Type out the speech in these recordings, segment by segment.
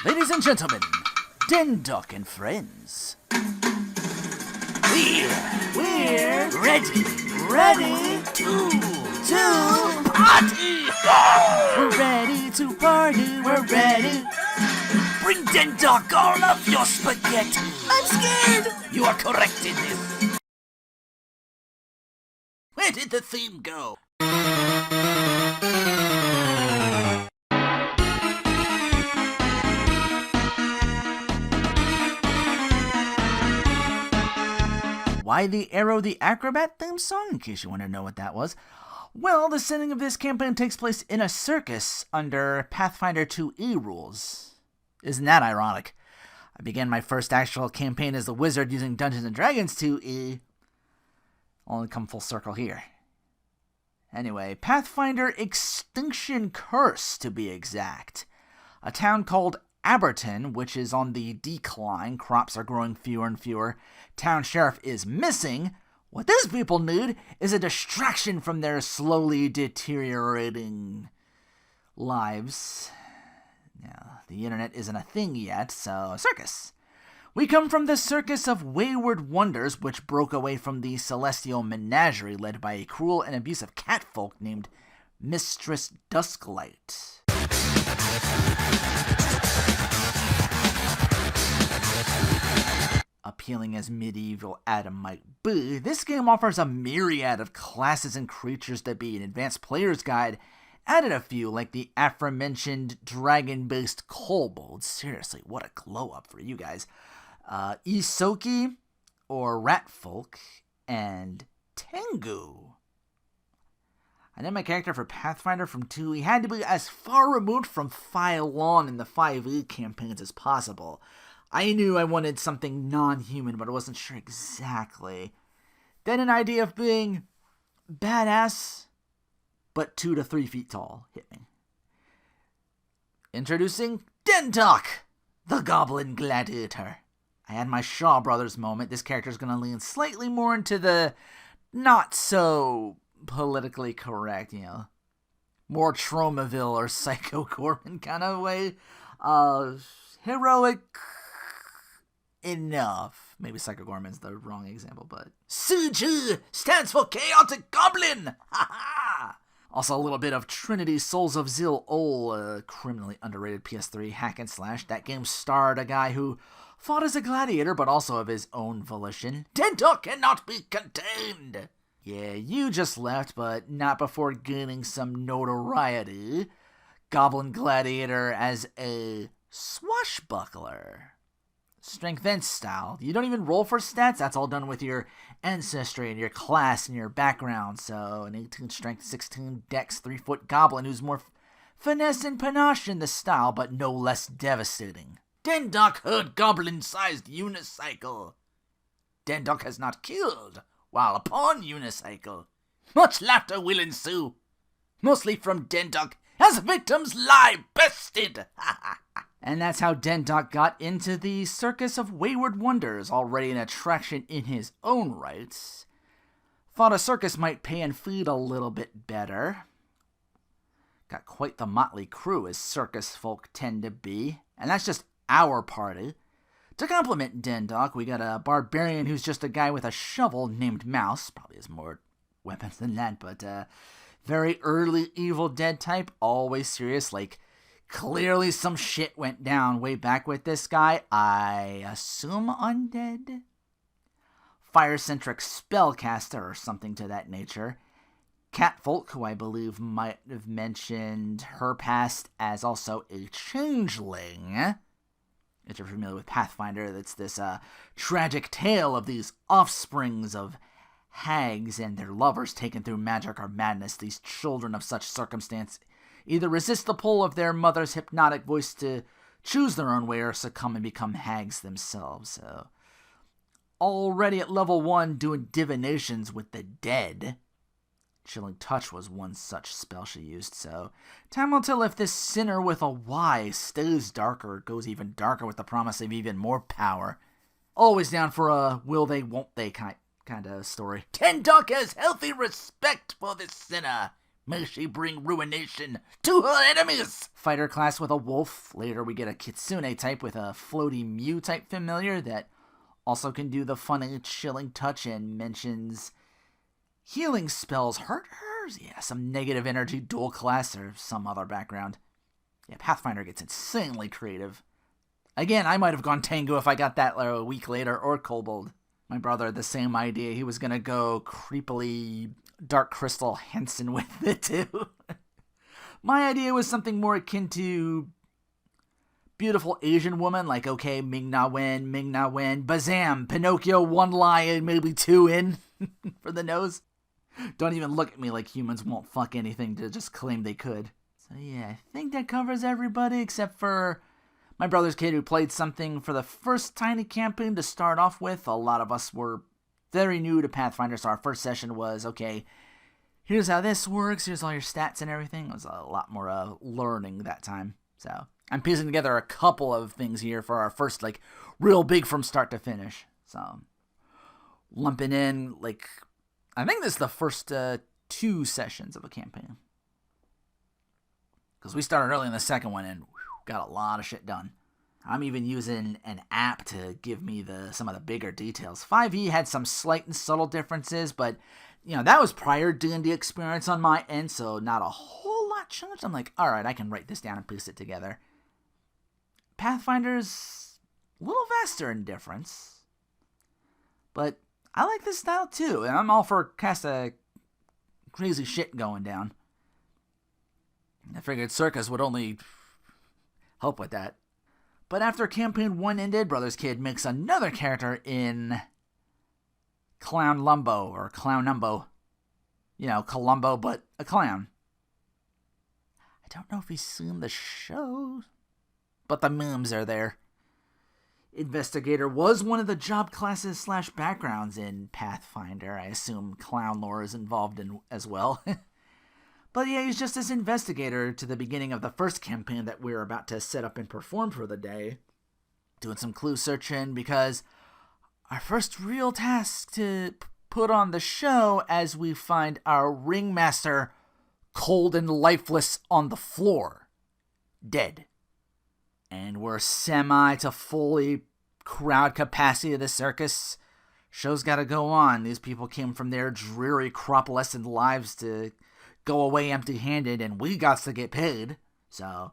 Ladies and gentlemen, Den Duck and friends. We're ready to party! We're ready to party, we're ready. Bring Den Duck all of your spaghetti. I'm scared! You are correct in this. Where did the theme go? Why the Arrow the Acrobat theme song, in case you want to know what that was? Well, the setting of this campaign takes place in a circus under Pathfinder 2E rules. Isn't that ironic? I began my first actual campaign as a wizard using Dungeons & Dragons 2E. Only come full circle here. Anyway, Pathfinder Extinction Curse, to be exact. A town called Aberton, which is on the decline. Crops are growing fewer and fewer. Town sheriff is missing. What these people need is a distraction from their slowly deteriorating lives. Now, the internet isn't a thing yet, so a circus. We come from the Circus of Wayward Wonders, which broke away from the Celestial Menagerie led by a cruel and abusive catfolk named Mistress Dusklight. Appealing as medieval Adam might be, this game offers a myriad of classes and creatures that be an advanced player's guide. Added a few, like the aforementioned dragon-based kobolds. Seriously, what a glow-up for you guys. Isoki, or Ratfolk, and Tengu. I named my character for Pathfinder from 2. He had to be as far removed from Phylon in the 5e campaigns as possible. I knew I wanted something non-human, but I wasn't sure exactly. Then an idea of being badass, but 2 to 3 feet tall, hit me. Introducing Den Duck, the Goblin Gladiator. I had my Shaw Brothers moment. This character is going to lean slightly more into the not so politically correct, more Tromaville or Psycho Gorman kind of way. Heroic enough. Maybe Psycho Gorman's the wrong example, but Suju stands for Chaotic Goblin! Ha ha! Also a little bit of Trinity Souls of Zil Ol, criminally underrated PS3 hack and slash. That game starred a guy who fought as a gladiator, but also of his own volition. Den Duck cannot be contained! Yeah, you just left, but not before gaining some notoriety. Goblin Gladiator as a swashbuckler. Strength and style. You don't even roll for stats. That's all done with your ancestry and your class and your background. So an 18 strength, 16 dex, 3-foot goblin who's more finesse and panache in the style, but no less devastating. Den Duck heard goblin-sized unicycle. Den Duck has not killed while upon unicycle. Much laughter will ensue, mostly from Den Duck as victims lie bested. And that's how Den Duck got into the Circus of Wayward Wonders, already an attraction in his own rights. Thought a circus might pay and feed a little bit better. Got quite the motley crew, as circus folk tend to be, and that's just our party. To complement Den Duck, we got a barbarian who's just a guy with a shovel named Mouse. Probably has more weapons than that, but very early Evil Dead type, always serious, like clearly some shit went down way back with this guy. I assume undead? Fire-centric spellcaster or something to that nature. Catfolk, who I believe might have mentioned her past as also a changeling. If you're familiar with Pathfinder, that's this tragic tale of these offsprings of hags and their lovers taken through magic or madness. These children of such circumstance either resist the pull of their mother's hypnotic voice to choose their own way or succumb and become hags themselves. So, already at level 1 doing divinations with the dead. Chilling Touch was one such spell she used, so time will tell if this sinner with a Y stays darker or goes even darker with the promise of even more power. Always down for a will they, won't they kind of story. Den Duck has healthy respect for this sinner. May she bring ruination to her enemies! Fighter class with a wolf. Later we get a Kitsune type with a floaty Mew type familiar that also can do the funny, chilling touch and mentions healing spells hurt her? Yeah, some negative energy dual class or some other background. Yeah, Pathfinder gets insanely creative. Again, I might have gone Tengu if I got that a week later, or Kobold. My brother had the same idea. He was going to go creepily Dark Crystal Henson with it too. My idea was something more akin to beautiful Asian woman, like, okay, Ming Na Wen, bazam, Pinocchio, one lie and maybe two in for the nose. Don't even look at me like humans won't fuck anything to just claim they could. So yeah, I think that covers everybody except for my brother's kid who played something for the first tiny campaign to start off with. A lot of us were very new to Pathfinder, so our first session was, okay, here's how this works, here's all your stats and everything. It was a lot more learning that time. So I'm piecing together a couple of things here for our first, like, real big from start to finish. So lumping in, like, I think this is the first 2 sessions of a campaign. Because we started early in the second one and got a lot of shit done. I'm even using an app to give me some of the bigger details. 5e had some slight and subtle differences, but that was prior D&D experience on my end, so not a whole lot changed. I'm like, alright, I can write this down and piece it together. Pathfinder's a little vaster in difference, but I like this style too, and I'm all for cast of crazy shit going down. I figured circus would only help with that. But after campaign 1 ended, Brother's Kid makes another character in Clown Lumbo, or Clown Numbo. Columbo, but a clown. I don't know if he's seen the show, but the memes are there. Investigator was one of the job classes / backgrounds in Pathfinder. I assume clown lore is involved in as well. But yeah, he's just this investigator to the beginning of the first campaign that we're about to set up and perform for the day. Doing some clue searching because our first real task to put on the show as we find our ringmaster cold and lifeless on the floor. Dead. And we're semi to fully crowd capacity of the circus. Show's gotta go on. These people came from their dreary cropolescent lives to go away empty-handed, and we got to get paid. So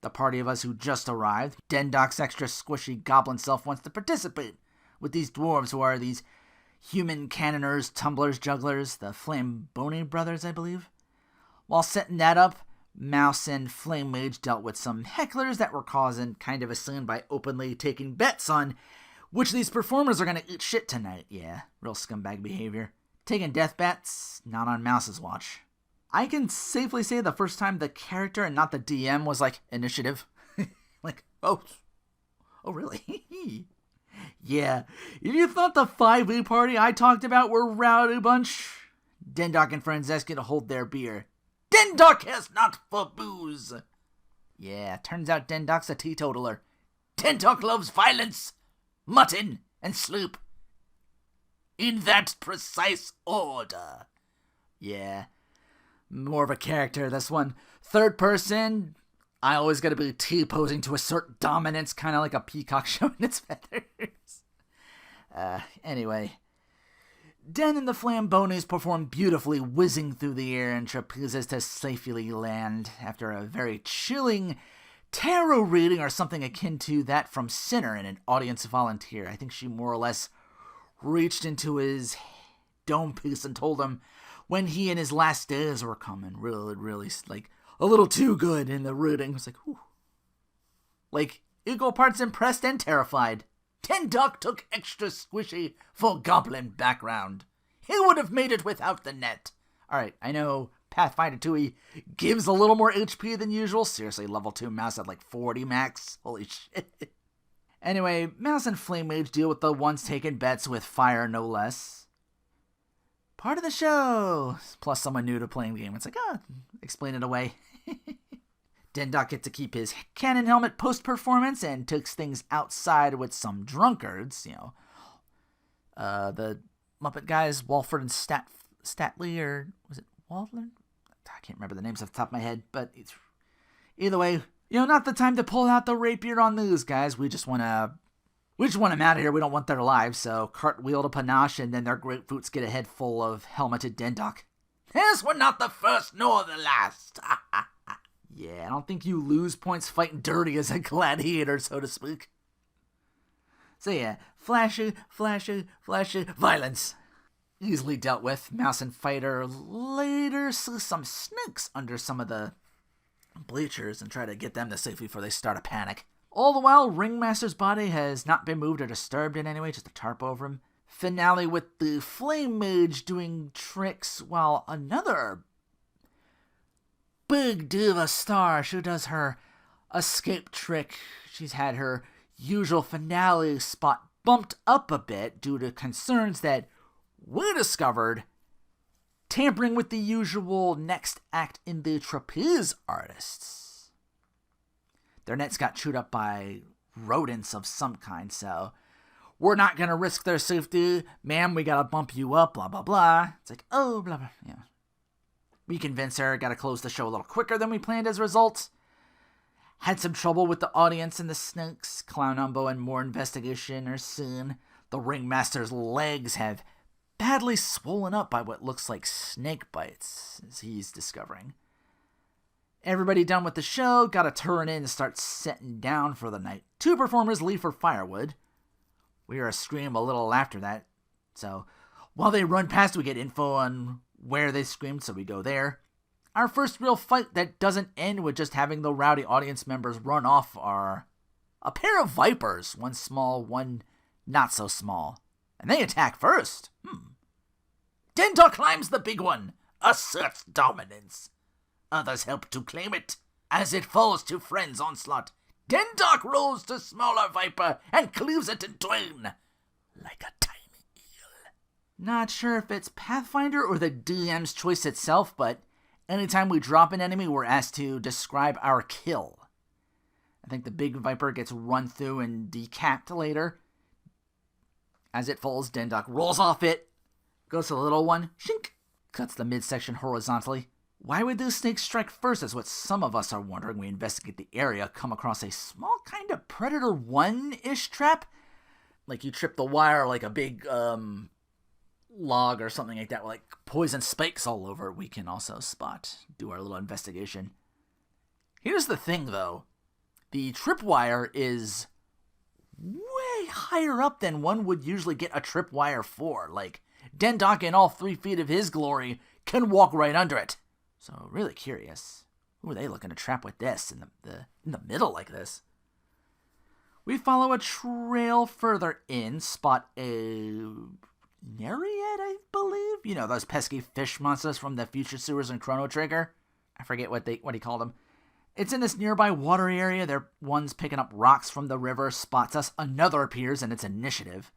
the party of us who just arrived, Dendok's extra squishy goblin self wants to participate with these dwarves who are these human cannoners, tumblers, jugglers, the Flamboni brothers, I believe. While setting that up, Mouse and Flame Mage dealt with some hecklers that were causing kind of a scene by openly taking bets on which these performers are going to eat shit tonight. Yeah, real scumbag behavior. Taking death bets, not on Mouse's watch. I can safely say the first time the character and not the DM was like, initiative. Like, oh really? Yeah, if you thought the 5e party I talked about were rowdy bunch, Dendok and friends ask you to hold their beer. Dendok has not for booze. Yeah, turns out Dendok's a teetotaler. Dendok loves violence, mutton, and sloop. In that precise order. Yeah, more of a character, this one. Third person, I always gotta be T-posing to assert dominance, kind of like a peacock showing its feathers. Anyway, Den and the Flambonis perform beautifully, whizzing through the air and trapezes to safely land after a very chilling tarot reading or something akin to that from Sinner and an audience volunteer. I think she more or less reached into his dome piece and told him when he and his last days were coming. Really, like, a little too good in the reading. It was like, whew. Like, equal parts impressed and terrified. Dendok took extra squishy for goblin background. He would have made it without the net. Alright, I know Pathfinder 2e gives a little more HP than usual. Seriously, level 2 Mouse at like 40 max. Holy shit. Anyway, Mouse and Flame Mage deal with the ones taking bets with fire, no less. Part of the show. Plus someone new to playing the game. It's like, explain it away. Dendok gets to keep his cannon helmet post-performance and takes things outside with some drunkards. The Muppet guys, Walford and Statley, or was it Waldler? I can't remember the names off the top of my head, but either way, not the time to pull out the rapier on these guys. We just want them out of here. We don't want their lives, so cartwheel to panache, and then their grapefruits get a head full of helmeted Dendok. Yes, we're not the first nor the last. Yeah, I don't think you lose points fighting dirty as a gladiator, so to speak. So yeah, flashy violence. Easily dealt with. Mouse and Fighter later see some snakes under some of the bleachers and try to get them to safety before they start a panic. All the while, Ringmaster's body has not been moved or disturbed in any way, just a tarp over him. Finale with the Flame Mage doing tricks while another big diva star, she does her escape trick. She's had her usual finale spot bumped up a bit due to concerns that we discovered tampering with the usual next act in the trapeze artists. Their nets got chewed up by rodents of some kind, so we're not going to risk their safety. Ma'am, we got to bump you up, blah, blah, blah. It's like, oh, blah, blah, yeah. We convince her, got to close the show a little quicker than we planned as a result. Had some trouble with the audience and the snakes. Clown Umbo and more investigation are soon. The Ringmaster's legs have badly swollen up by what looks like snake bites, as he's discovering. Everybody done with the show, gotta turn in and start setting down for the night. 2 performers leave for firewood. We hear a scream a little after that, so while they run past, we get info on where they screamed, so we go there. Our first real fight that doesn't end with just having the rowdy audience members run off are a pair of vipers, one small, one not so small. And they attack first. Dendok climbs the big one, asserts dominance. Others help to claim it. As it falls to friends' onslaught, Dendok rolls to smaller viper and cleaves it in twain, like a tiny eel. Not sure if it's Pathfinder or the DM's choice itself, but anytime we drop an enemy, we're asked to describe our kill. I think the big viper gets run through and decapped later. As it falls, Dendok rolls off it, goes to the little one, shink, cuts the midsection horizontally. Why would those snakes strike first is what some of us are wondering. We investigate the area, come across a small kind of Predator 1-ish trap. Like you trip the wire like a big log or something like that, with like poison spikes all over. We can also spot, do our little investigation. Here's the thing though. The tripwire is way higher up than one would usually get a tripwire for. Like, Dendok in all 3 feet of his glory can walk right under it. So, really curious. Who are they looking to trap with this in the middle like this? We follow a trail further in, spot a Nereid, I believe? You know, those pesky fish monsters from the Future Sewers and Chrono Trigger? I forget what he called them. It's in this nearby watery area. There, one's picking up rocks from the river, spots us. Another appears, and it's initiative.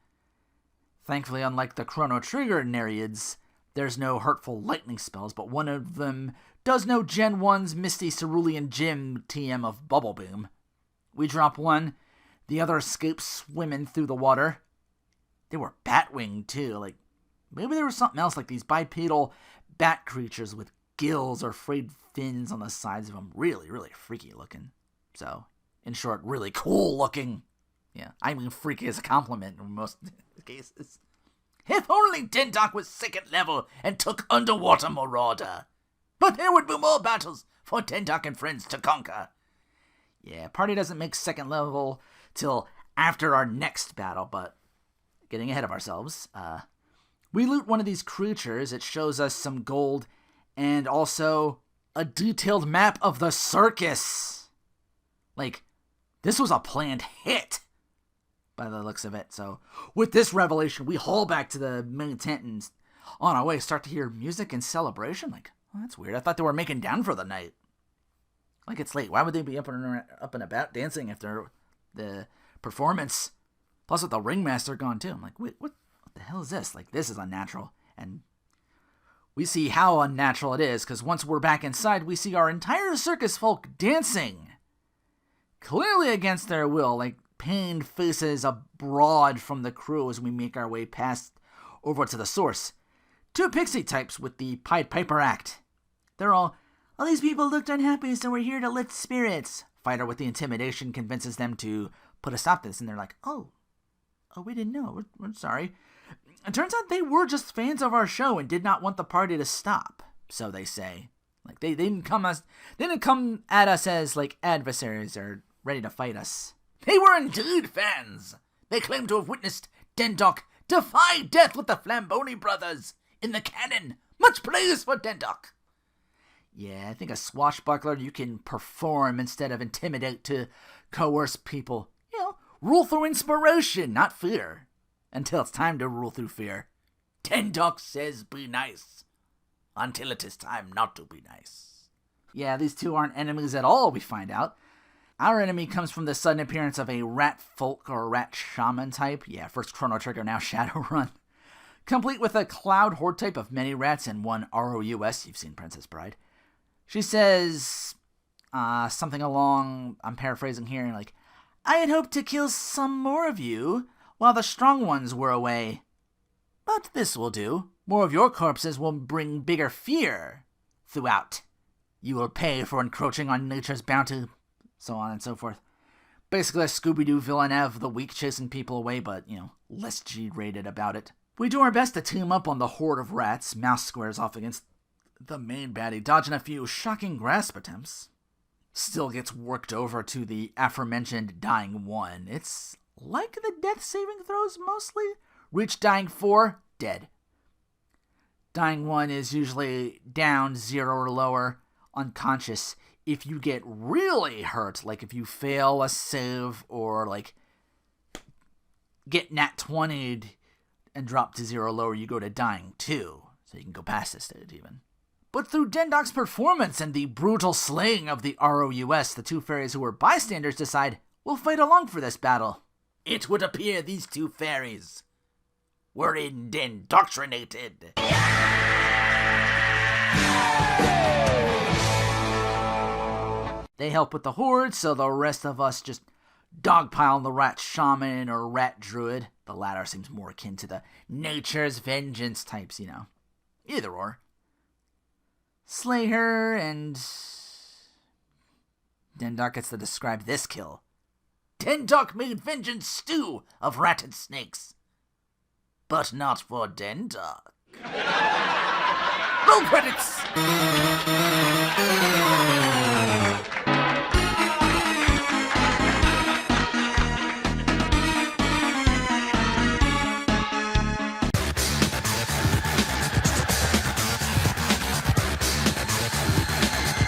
Thankfully, unlike the Chrono Trigger Nereids, there's no hurtful lightning spells, but one of them does know Gen 1's Misty Cerulean Gym TM of Bubble Boom. We drop one. The other escapes swimming through the water. They were bat-winged, too. Like, maybe there was something else, like these bipedal bat creatures with gills or frayed fins on the sides of them. Really, really freaky looking. So, in short, really cool looking. Yeah, I mean freaky as a compliment in most cases. If only Dendok was 2nd level and took Underwater Marauder. But there would be more battles for Dendok and friends to conquer. Yeah, party doesn't make 2nd level till after our next battle, but getting ahead of ourselves. We loot one of these creatures. It shows us some gold and also a detailed map of the circus. Like, this was a planned hit by the looks of it. So with this revelation, we haul back to the main tent and on our way start to hear music and celebration. Like, oh, that's weird. I thought they were making down for the night. Like, it's late. Why would they be up and about dancing after the performance? Plus with the ringmaster gone too. I'm like, wait, what the hell is this? Like, this is unnatural. And we see how unnatural it is, because once we're back inside, we see our entire circus folk dancing. Clearly against their will, like pained faces abroad from the crew as we make our way past over to the source. 2 pixie types with the Pied Piper act. They're all, "Oh, these people looked unhappy, so we're here to lift spirits." Fighter with the intimidation convinces them to put a stop to this, and they're like, Oh, we didn't know. We're sorry. It turns out they were just fans of our show and did not want the party to stop, so they say. Like, they didn't come at us as, like, adversaries or ready to fight us. They were indeed fans. They claim to have witnessed Dendok defy death with the Flamboni brothers in the cannon. Much praise for Dendok. Yeah, I think a swashbuckler, you can perform instead of intimidate to coerce people. Rule through inspiration, not fear. Until it's time to rule through fear. Dendok says be nice. Until it is time not to be nice. Yeah, these two aren't enemies at all, we find out. Our enemy comes from the sudden appearance of a rat folk or rat shaman type. Yeah, first Chrono Trigger, now Shadowrun. Complete with a cloud horde type of many rats and one ROUS. You've seen Princess Bride. She says something along, I'm paraphrasing here, like, "I had hoped to kill some more of you while the strong ones were away. But this will do. More of your corpses will bring bigger fear throughout. You will pay for encroaching on nature's bounty," so on and so forth. Basically a Scooby-Doo Villeneuve, the weak chasing people away, but, less G-rated about it. We do our best to team up on the horde of rats. Mouse squares off against the main baddie, dodging a few shocking grasp attempts. Still gets worked over to the aforementioned Dying 1. It's like the death saving throws mostly. Reach Dying 4, dead. Dying 1 is usually down 0 or lower, unconscious. If you get really hurt, like if you fail a save or like get nat 20'd and drop to 0 or lower, you go to Dying 2. So you can go past this stage even. But through Dendok's performance and the brutal slaying of the ROUS, the two fairies who were bystanders decide, we'll fight along for this battle. It would appear these two fairies were indoctrinated. They help with the horde, so the rest of us just dogpile the rat shaman or rat druid. The latter seems more akin to the nature's vengeance types, Either or. Slay her, and Dendok gets to describe this kill. Dendok made vengeance stew of ratted snakes. But not for Dendok. Roll credits!